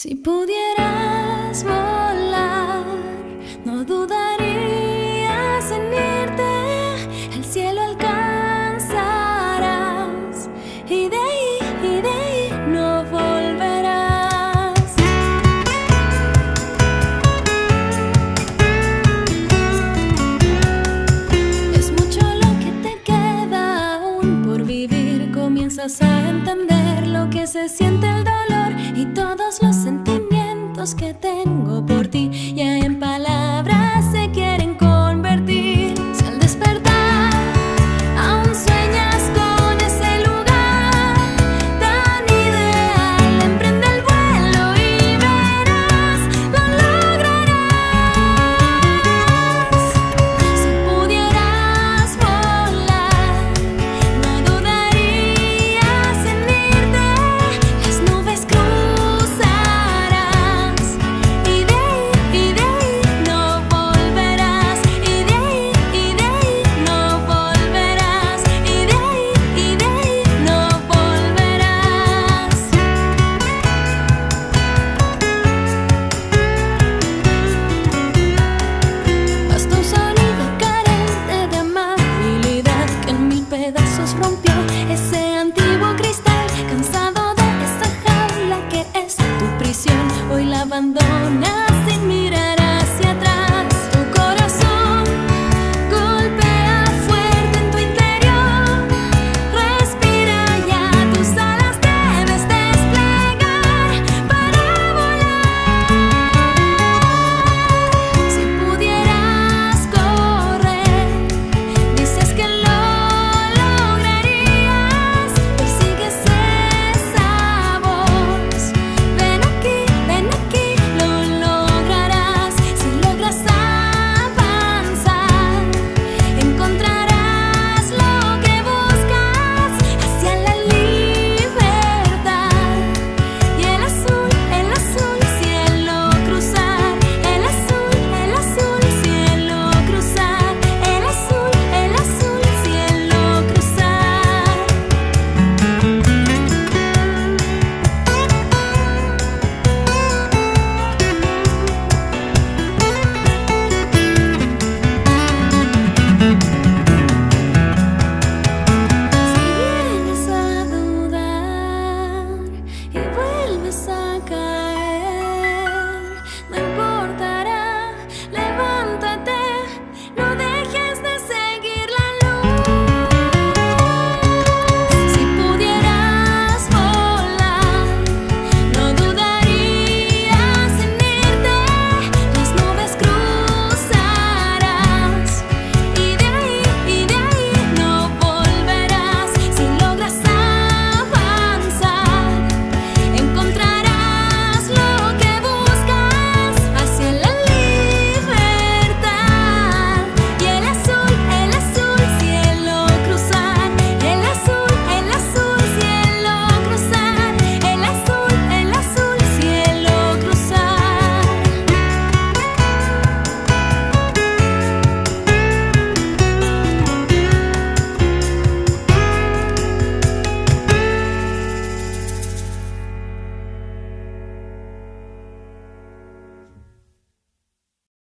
Si pudieras volar, no dudarías en irte, el cielo alcanzarás y de ahí no volverás. Es mucho lo que te queda aún por vivir, comienzas a entender lo que se siente el dolor y todos los sentimientos que tengo por ti ya en palabras se quieren convertir. Si al despertar aún sueñas con ese lugar tan ideal, emprende el vuelo y verás, lo lograrás. Si pudieras volar, no dudarías en irte, las nubes cruzarás y de ahí no volverás, y de ahí no volverás, y de ahí no volverás. Basta un sonido carente de amabilidad que en mil pedazos rompió ese antiguo cristal, cansado de esa jaula que es tu prisión, hoy la abandona.